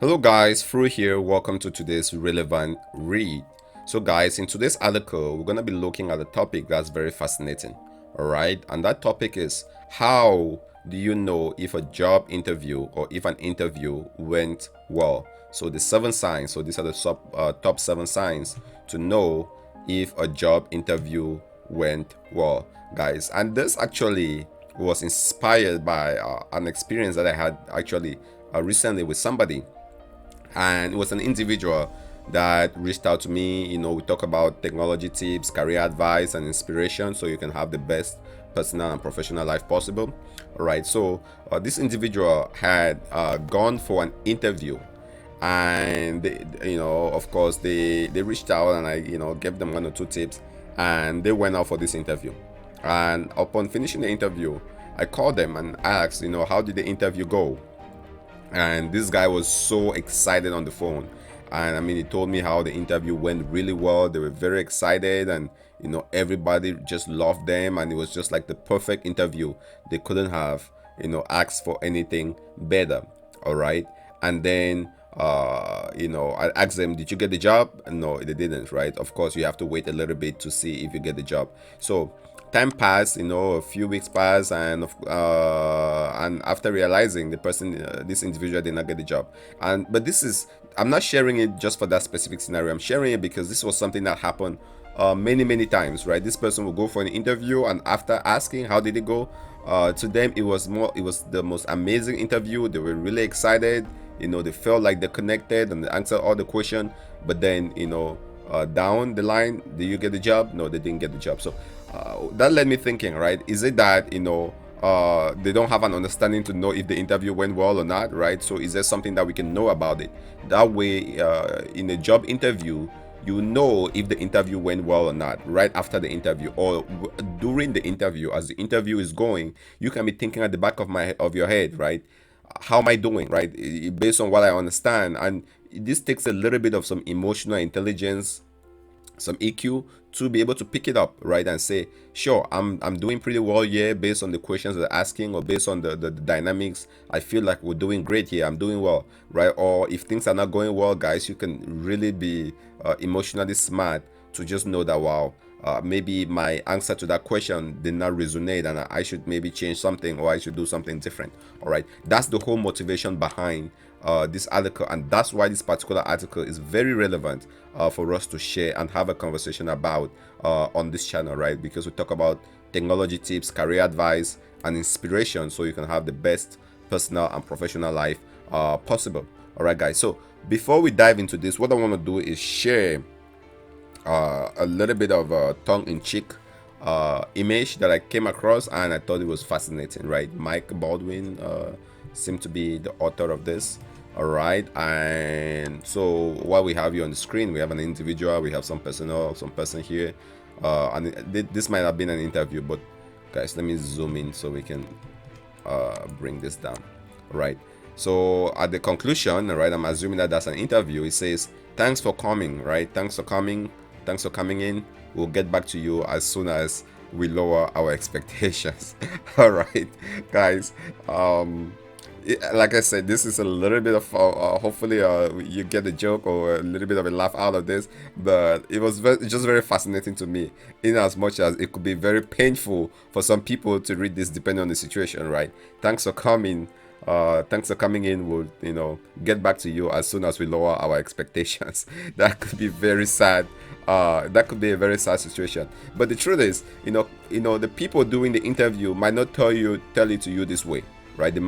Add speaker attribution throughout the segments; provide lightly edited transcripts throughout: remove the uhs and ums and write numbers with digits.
Speaker 1: Hello guys, Fru here. Welcome to today's relevant read. So guys, in today's article, we're going to be looking at a topic that's very fascinating. All right, and that topic is how do you know if a job interview or if an interview went well? So the 7 signs. So these are the top 7 signs to know if a job interview went well, guys. And this actually was inspired by an experience that I had actually recently with somebody, and it was an individual that reached out to me. We talk about technology tips, career advice, and inspiration so you can have the best personal and professional life possible. All right, so this individual had gone for an interview, and of course they reached out, and I gave them 1 or 2 tips, and they went out for this interview. And upon finishing the interview, I called them and asked, how did the interview go? And this guy was so excited on the phone, and I mean, he told me how the interview went really well. They were very excited, and everybody just loved them, and it was just like the perfect interview. They couldn't have asked for anything better. All right. And then I asked them, did you get the job? No, they didn't. Right, of course you have to wait a little bit to see if you get the job. So time passed, a few weeks passed, and after realizing the person, this individual did not get the job. But this is, I'm not sharing it just for that specific scenario. I'm sharing it because this was something that happened many times, right? This person will go for an interview, and after asking how did it go, to them it was the most amazing interview. They were really excited. They felt like they connected and they answered all the question. But then down the line, did you get the job? No, they didn't get the job. So that led me thinking, right? Is it that they don't have an understanding to know if the interview went well or not, right? So is there something that we can know about it? That way, in a job interview, you know if the interview went well or not right after the interview, or during the interview. As the interview is going, you can be thinking at the back of your head, right? How am I doing, right? Based on what I understand. And this takes a little bit of some emotional intelligence, some EQ, to be able to pick it up, right, and say, sure, I'm doing pretty well here based on the questions they're asking, or based on the dynamics. I feel like we're doing great here. I'm doing well, right? Or if things are not going well, guys, you can really be emotionally smart to just know that, wow, maybe my answer to that question did not resonate, and I should maybe change something, or I should do something different. All right, that's the whole motivation behind this article, and that's why this particular article is very relevant for us to share and have a conversation about on this channel, right? Because we talk about technology tips, career advice, and inspiration so you can have the best personal and professional life possible. All right, guys, so before we dive into this, what I want to do is share a little bit of a tongue-in-cheek image that I came across, and I thought it was fascinating, right? Mike Baldwin seemed to be the author of this. All right, and so what we have here on the screen, we have an individual, we have some person here, and this might have been an interview, but guys, let me zoom in so we can bring this down. All right, so at the conclusion, all right, I'm assuming that that's an interview. It says, thanks for coming, right? Thanks for coming in. We'll get back to you as soon as we lower our expectations. All right, guys, like I said, this is a little bit of hopefully you get the joke or a little bit of a laugh out of this, but it was just very fascinating to me, in as much as it could be very painful for some people to read this depending on the situation, right? Thanks for coming in. We'll get back to you as soon as we lower our expectations. That could be very sad. That could be a very sad situation, but the truth is, the people doing the interview might not tell it to you this way, right? They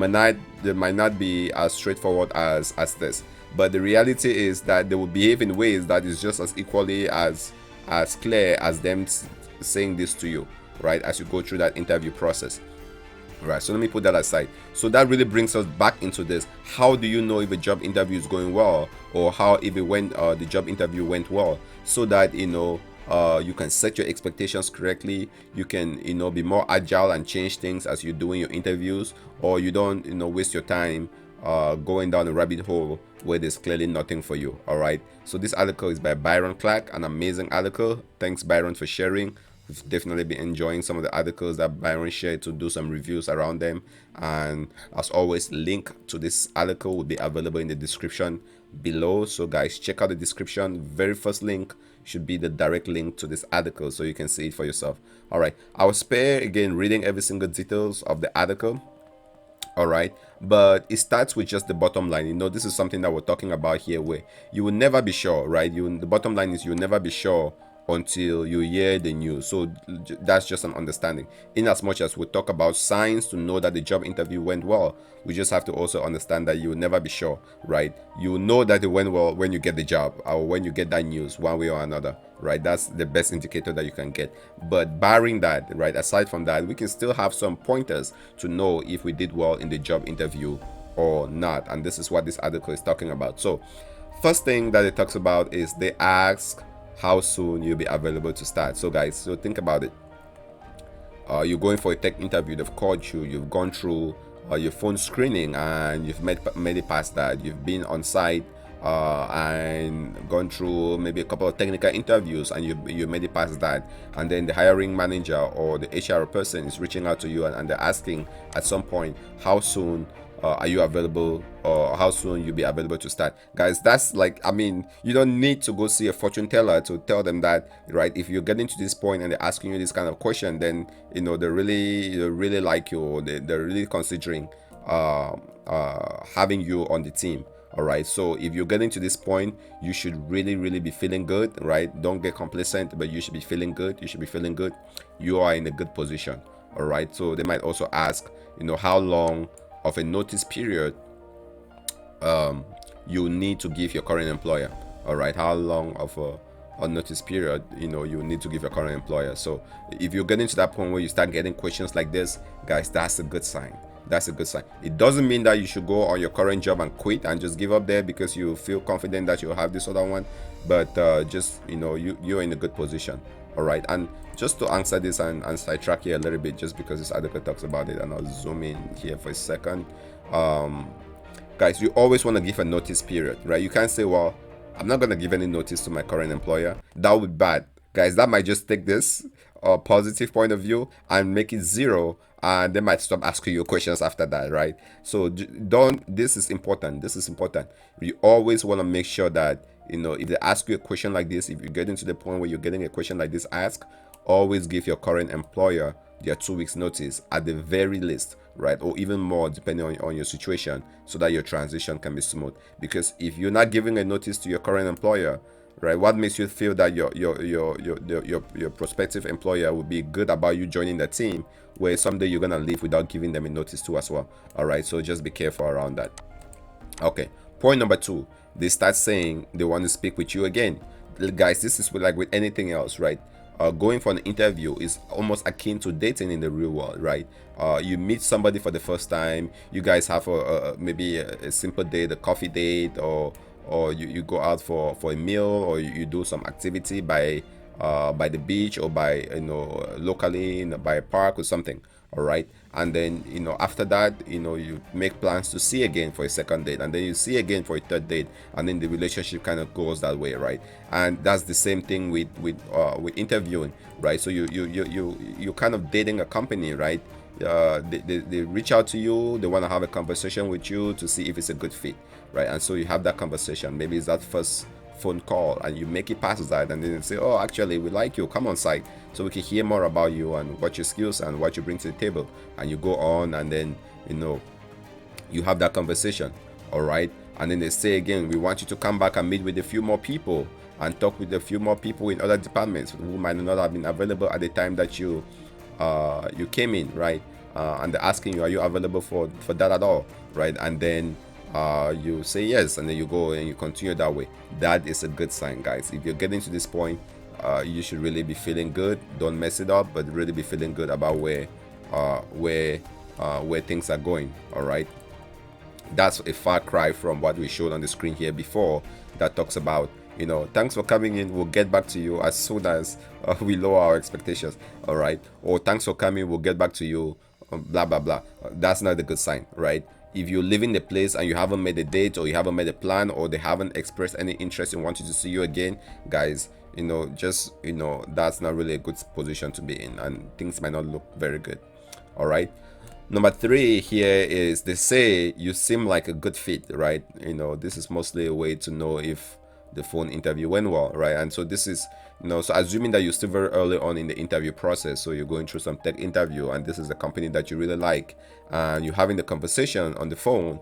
Speaker 1: might not be as straightforward as this, but the reality is that they will behave in ways that is just as equally as clear as them saying this to you, right, as you go through that interview process. Right, so let me put that aside. So that really brings us back into this. How do you know if a job interview is going well, or how if the job interview went well, so that you can set your expectations correctly. You can be more agile and change things as you're doing your interviews, or you don't waste your time going down a rabbit hole where there's clearly nothing for you. All right, so this article is by Byron Clark, an amazing article. Thanks, Byron, for sharing. I've definitely been enjoying some of the articles that Byron shared to do some reviews around them. And as always, link to this article will be available in the description below. So guys, check out the description. Very first link should be the direct link to this article so you can see it for yourself. All right, I will spare again reading every single details of the article. All right, but it starts with just the bottom line. You know, this is something that we're talking about here, where you will never be sure, right? The bottom line is you'll never be sure until you hear the news. So that's just an understanding. In as much as we talk about signs to know that the job interview went well, we just have to also understand that you will never be sure, right? You know that it went well when you get the job or when you get that news one way or another, right? That's the best indicator that you can get. But barring that, right, aside from that, we can still have some pointers to know if we did well in the job interview or not. And this is what this article is talking about. So first thing that it talks about is they ask how soon you'll be available to start. So guys, so think about it. You're going for a tech interview, they've called you, you've gone through your phone screening and you've made it past that. You've been on site and gone through maybe a couple of technical interviews and you made it past that, and then the hiring manager or the HR person is reaching out to you and they're asking at some point how soon are you available, or how soon you'll be available to start. Guys, that's like, I mean, you don't need to go see a fortune teller to tell them that, right? If you're getting to this point and they're asking you this kind of question, then you know they really like you, or they're really considering having you on the team. All right, so if you're getting to this point, you should really be feeling good, right? Don't get complacent, but you should be feeling good. You should be feeling good. You are in a good position. All right, so they might also ask, you know, how long of a notice period you need to give your current employer. All right, how long of a notice period, you know, you need to give your current employer. So if you're getting to that point where you start getting questions like this, guys, that's a good sign. That's a good sign. It doesn't mean that you should go on your current job and quit and just give up there because you feel confident that you'll have this other one, but just, you know, you're in a good position. All right, and just to answer this and sidetrack here a little bit, just because this article talks about it, and I'll zoom in here for a second. Guys, you always want to give a notice period, right? You can't say, well, I'm not going to give any notice to my current employer. That would be bad. Guys, that might just take this positive point of view and make it 0, and they might stop asking you questions after that, right? So this is important. This is important. You always want to make sure that, you know, if they ask you a question like this, if you're getting to the point where you're getting a question like this asked, always give your current employer their 2 weeks notice at the very least, right? Or even more depending on your situation, so that your transition can be smooth. Because if you're not giving a notice to your current employer, right, what makes you feel that your prospective employer will be good about you joining the team, where someday you're gonna leave without giving them a notice too as well? All right, so just be careful around that. Okay, point number 2, they start saying they want to speak with you again. Guys, this is like with anything else, right? Going for an interview is almost akin to dating in the real world, right? You meet somebody for the first time, you guys have maybe a simple date, a coffee date, or you go out for a meal, or you do some activity by the beach, or by, you know, locally, you know, by a park or something. All right, and then, you know, after that, you know, you make plans to see again for a second date, and then you see again for a third date, and then the relationship kind of goes that way, right? And that's the same thing with interviewing, right? So you kind of dating a company, right? They reach out to you, they want to have a conversation with you to see if it's a good fit, right? And so you have that conversation. Maybe it's that first phone call and you make it past that, and then they say, oh, actually we like you, come on site so we can hear more about you and what your skills and what you bring to the table. And you go on, and then, you know, you have that conversation. All right, and then they say again, we want you to come back and meet with a few more people and talk with a few more people in other departments who might not have been available at the time that you came in, right? And they're asking you, are you available for that at all, right? And then you say yes, and then you go and you continue that way. That is a good sign, guys. If you're getting to this point, you should really be feeling good. Don't mess it up, but really be feeling good about where things are going. All right, that's a far cry from what we showed on the screen here before, that talks about, you know, thanks for coming in, we'll get back to you as soon as we lower our expectations. All right, or thanks for coming, we'll get back to you, blah blah blah. That's not a good sign, right? if you're leaving the place and you haven't made a date, or you haven't made a plan, or they haven't expressed any interest in wanting to see you again, guys, just that's not really a good position to be in, and things might not look very good. All right. Number three here is, they say you seem like a good fit, right? This is mostly a way to know if the phone interview went well, right? And so this is, so assuming that you're still very early on in the interview process, so you're going through some tech interview, and this is a company that you really like, and you're having the conversation on the phone,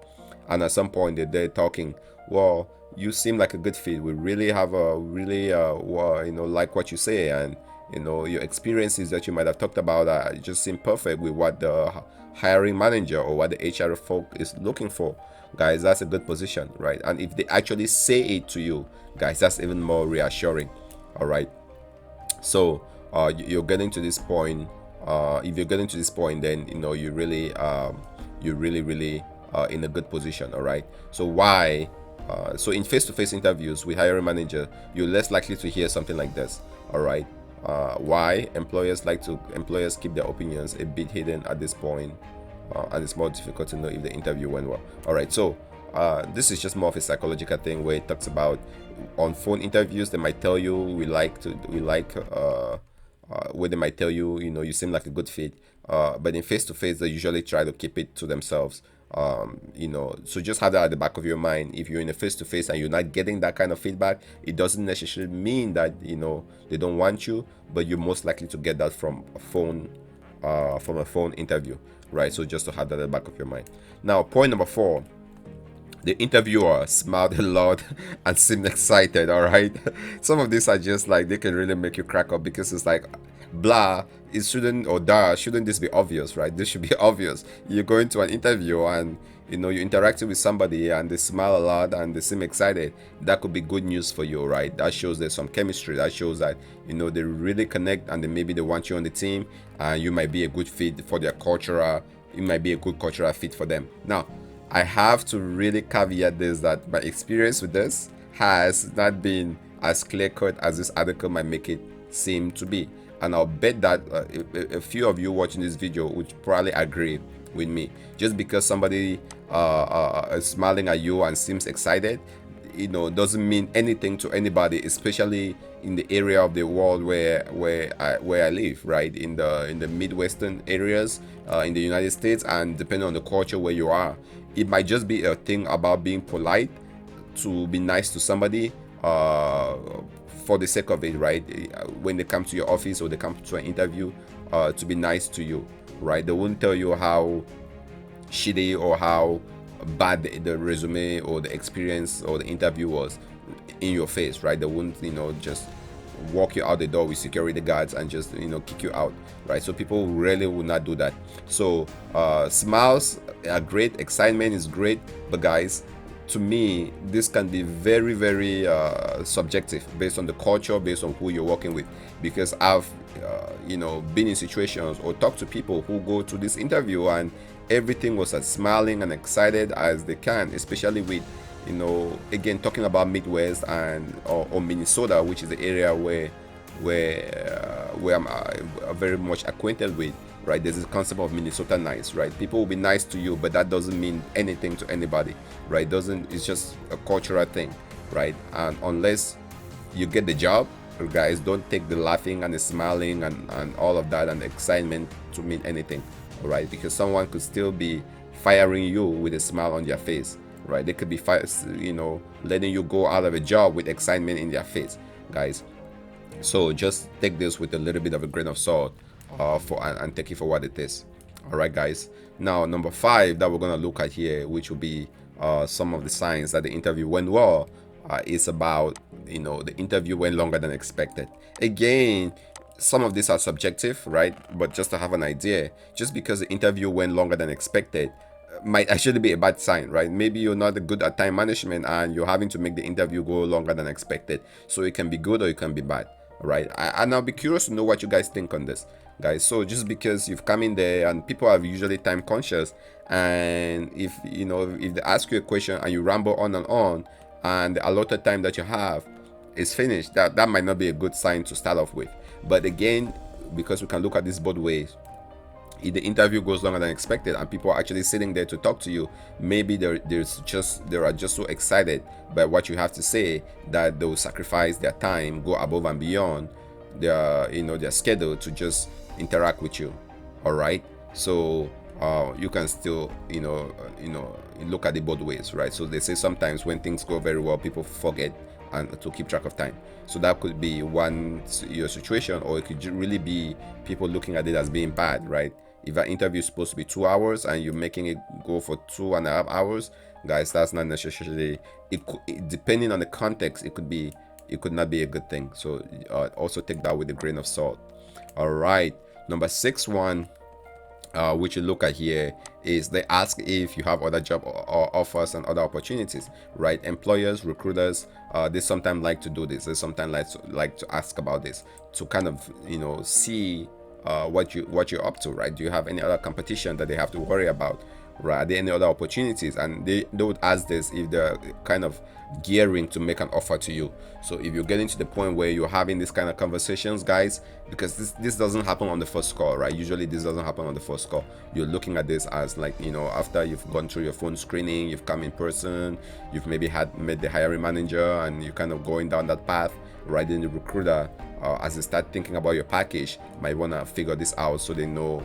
Speaker 1: and at some point they're talking, well, you seem like a good fit. We really have a really like what you say, and your experiences that you might have talked about just seem perfect with what the hiring manager or what the HR folk is looking for. Guys, that's a good position, right? And if they actually say it to you, guys, that's even more reassuring. All right. So you're getting to this point. If you're getting to this point, then you're really in a good position. All right. So why? So in face-to-face interviews with hiring manager, you're less likely to hear something like this. All right. Why? Employers keep their opinions a bit hidden at this point, and it's more difficult to know if the interview went well. All right. So this is just more of a psychological thing, where it talks about, on phone interviews they might tell you where they might tell you, you seem like a good fit, but in face to face they usually try to keep it to themselves. So just have that at the back of your mind. If you're in a face to face and you're not getting that kind of feedback, it doesn't necessarily mean that they don't want you, but you're most likely to get that from a phone interview, right? So just to have that at the back of your mind. Now, point number 4, the interviewer smiled a lot and seemed excited. All right. Some of these are just like, they can really make you crack up, because it's like, blah, it shouldn't, or shouldn't this be obvious, right? This should be obvious. You're going to an interview and you're interacting with somebody and they smile a lot and they seem excited. That could be good news for you, right? That shows there's some chemistry. That shows that they really connect, and then maybe they want you on the team, and you might be a good fit for their cultural. You might be a good cultural fit for them. Now, I have to really caveat this, that my experience with this has not been as clear-cut as this article might make it seem to be. And I'll bet that a few of you watching this video would probably agree with me. Just because somebody is smiling at you and seems excited, doesn't mean anything to anybody, especially in the area of the world where I live, right? In the Midwestern areas, in the United States, and depending on the culture where you are, it might just be a thing about being polite, to be nice to somebody, for the sake of it, right? When they come to your office or they come to an interview, to be nice to you, right? They won't tell you how shitty or how bad the resume or the experience or the interview was in your face, right? They won't just walk you out the door with security guards and just kick you out, right? So people really will not do that. So smiles are great, excitement is great, but guys, to me, this can be very, very subjective, based on the culture, based on who you're working with. Because I've been in situations or talked to people who go to this interview and everything was as smiling and excited as they can, especially with again, talking about Midwest and or Minnesota, which is the area where I'm very much acquainted with, right? There's this concept of Minnesota nice, right? People will be nice to you, but that doesn't mean anything to anybody, right? It's just a cultural thing, right? And unless you get the job, guys, don't take the laughing and the smiling and all of that and the excitement to mean anything, all right? Because someone could still be firing you with a smile on their face, right? They could be letting you go out of a job with excitement in their face, guys. So just take this with a little bit of a grain of salt, and take it for what it is. All right, guys. Now, number 5 that we're gonna look at here, which will be some of the signs that the interview went well, is about the interview went longer than expected. Again, some of these are subjective, right? But just to have an idea, just because the interview went longer than expected might actually be a bad sign, right? Maybe you're not good at time management and you're having to make the interview go longer than expected. So it can be good or it can be bad, right? And I'll be curious to know what you guys think on this, guys. So just because you've come in there, and people are usually time conscious, and if they ask you a question and you ramble on and the allotted time that you have is finished, that might not be a good sign to start off with. But again, because we can look at this both ways, if the interview goes longer than expected and people are actually sitting there to talk to you, maybe they are just so excited by what you have to say that they'll sacrifice their time, go above and beyond their schedule to just interact with you. All right, so you can still look at it both ways, right? So they say sometimes when things go very well, people forget and to keep track of time. So that could be one your situation, or it could really be people looking at it as being bad, right? If an interview is supposed to be 2 hours and you're making it go for 2.5 hours, guys, that's not necessarily depending on the context, it could not be a good thing. So also take that with a grain of salt. All right, number 6 one, which you look at here, is they ask if you have other job or offers and other opportunities, right? Employers, recruiters, they sometimes like to do this. They sometimes like to ask about this to kind of see what you're up to, right? Do you have any other competition that they have to worry about, right? Are there any other opportunities? And they would ask this if they're kind of gearing to make an offer to you. So if you're getting to the point where you're having this kind of conversations, guys, because this doesn't happen on the first call, right? Usually this doesn't happen on the first call. You're looking at this as like, after you've gone through your phone screening, you've come in person, you've maybe met the hiring manager, and you're kind of going down that path, right? Then the recruiter, as they start thinking about your package, might want to figure this out so they know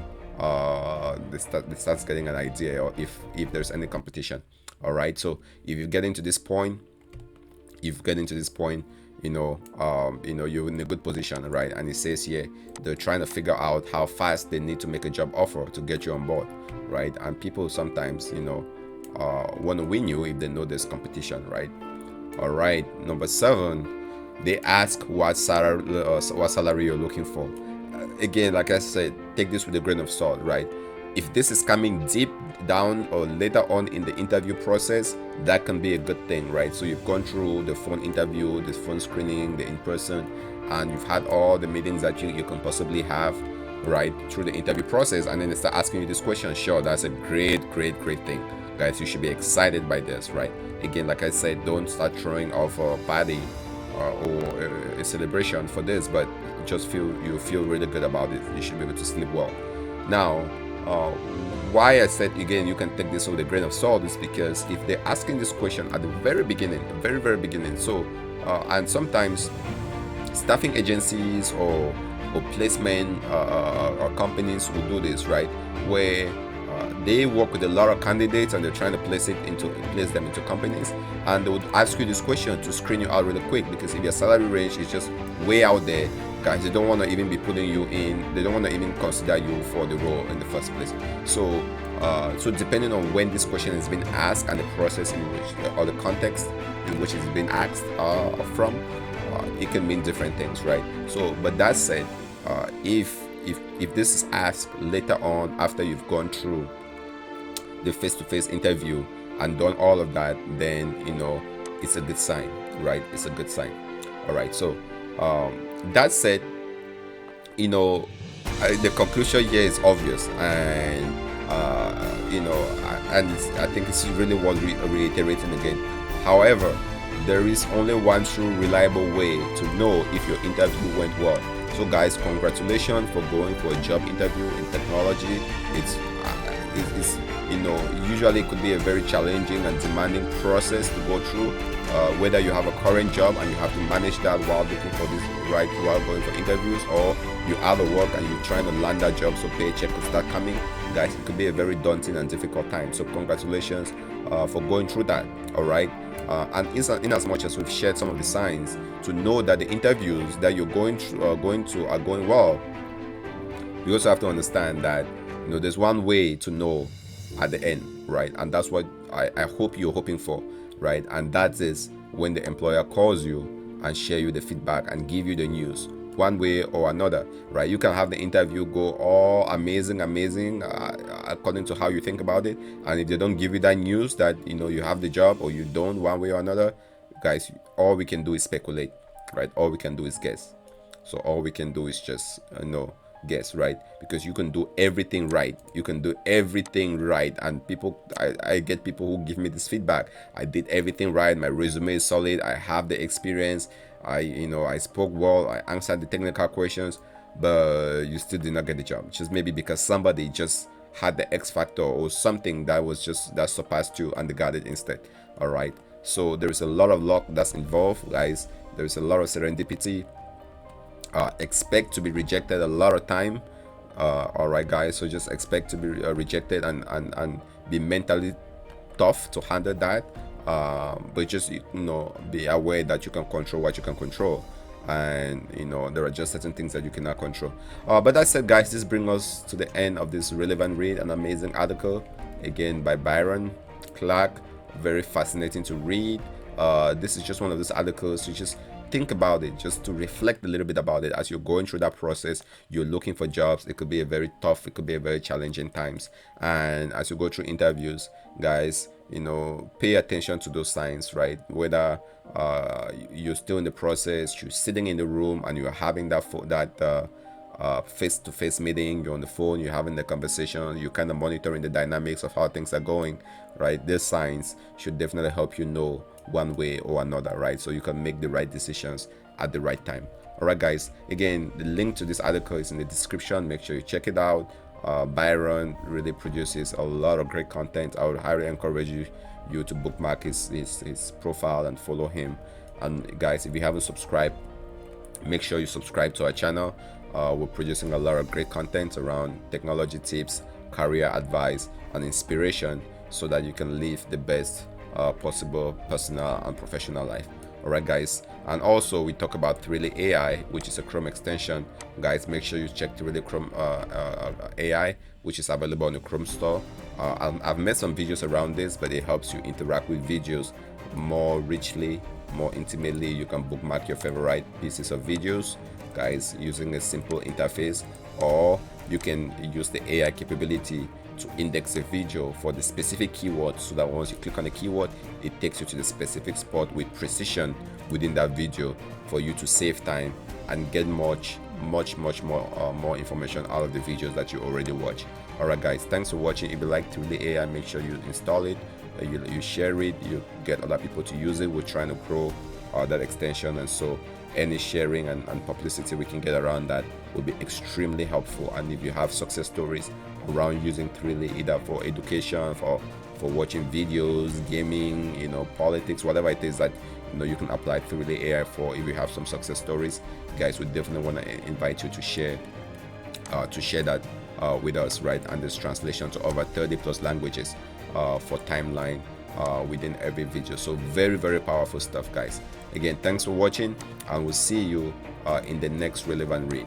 Speaker 1: they start getting an idea, or if there's any competition. All right, so if you get into this point, you're in a good position, right? And it says here they're trying to figure out how fast they need to make a job offer to get you on board, right? And people sometimes want to win you if they know there's competition, right? All right, number 7, they ask what salary you're looking for. Again, like I said, take this with a grain of salt, right? If this is coming deep down or later on in the interview process, that can be a good thing, right? So you've gone through the phone interview, the phone screening, the in-person, and you've had all the meetings that you can possibly have, right, through the interview process, and then they start asking you this question. Sure, that's a great thing, guys. You should be excited by this, right? Again, like I said, don't start throwing off a party or a celebration for this, but just feel really good about it. You should be able to sleep well. Now, why I said again you can take this with a grain of salt is because if they're asking this question at the very beginning, very beginning, so and sometimes staffing agencies or placement or companies will do this, right, where they work with a lot of candidates and they're trying to place them into companies, and they would ask you this question to screen you out really quick, because if your salary range is just way out there, guys, they don't want to even be putting you in, they don't want to even consider you for the role in the first place. So depending on when this question has been asked and the process in which or the context in which it's been asked from, it can mean different things, right? So, but that said, if this is asked later on after you've gone through the face-to-face interview and done all of that, then it's a good sign, right? It's a good sign. All right, so that said, the conclusion here is obvious, and I think it's really worth reiterating again. However, there is only one true reliable way to know if your interview went well. So guys, congratulations for going for a job interview in technology. It's usually it could be a very challenging and demanding process to go through, whether you have a current job and you have to manage that while looking for this, right, while going for interviews, or you're out of work and you're trying to land that job so paycheck could start coming. Guys, it could be a very daunting and difficult time. So congratulations for going through that. All right, and in as much as we've shared some of the signs to know that the interviews that you're going to are going well, you also have to understand that there's one way to know at the end, right? And that's what I hope you're hoping for, right? And that is when the employer calls you and share you the feedback and give you the news one way or another, right? You can have the interview go all amazing according to how you think about it, and if they don't give you that news that you have the job, or you don't, one way or another, guys, all we can do is speculate, right? All we can do is guess. So all we can do is just guess, right? Because you can do everything right, and I get people who give me this feedback. I did everything right, my resume is solid, I have the experience, I spoke well, I answered the technical questions, but you still did not get the job, just maybe because somebody just had the X factor or something that was just that surpassed you and they got it instead. All right, so there is a lot of luck that's involved, guys. There is a lot of serendipity. Expect to be rejected a lot of time. All right, guys, so just expect to be rejected, and be mentally tough to handle that. But just, you know, be aware that you can control what you can control, and you know there are just certain things that you cannot control. But that said, guys, this brings us to the end of this relevant read, an amazing article again by Byron Clark. Very fascinating to read. This is just one of those articles to just think about it, just to reflect a little bit about it as you're going through that process. You're looking for jobs. It could be a very tough, it could be a very challenging times, and as you go through interviews, guys, you know, pay attention to those signs, right? Whether you're still in the process, you're sitting in the room and you're having that face-to-face meeting, you're on the phone, you're having the conversation, you're kind of monitoring the dynamics of how things are going, right? These signs should definitely help you know one way or another, right? So you can make the right decisions at the right time. All right, guys, again, the link to this article is in the description. Make sure you check it out. Byron really produces a lot of great content. I would highly encourage you to bookmark his profile and follow him. And guys, if you haven't subscribed, make sure you subscribe to our channel. We're producing a lot of great content around technology tips, career advice, and inspiration, so that you can live the best possible personal and professional life. All right, guys, and also we talk about Prairie AI, which is a Chrome extension. Guys, make sure you check Prairie Chrome AI, which is available on the Chrome store. I've made some videos around this, but it helps you interact with videos more richly, more intimately. You can bookmark your favorite pieces of videos, guys, using a simple interface, or you can use the AI capability to index a video for the specific keyword, so that once you click on the keyword, it takes you to the specific spot with precision within that video, for you to save time and get much more information out of the videos that you already watch. All right, guys, thanks for watching. If you like Prairie AI, make sure you install it, you share it, you get other people to use it. We're trying to grow that extension, and so any sharing and publicity we can get around that will be extremely helpful. And if you have success stories around using Prairie, either for education, for watching videos, gaming, you know, politics, whatever it is that you know you can apply Prairie AI for, if you have some success stories, guys, we definitely want to invite you to share that with us, right? And there's translation to over 30+ languages for timeline within every video. So very powerful stuff, guys. Again, thanks for watching, and we'll see you in the next relevant read.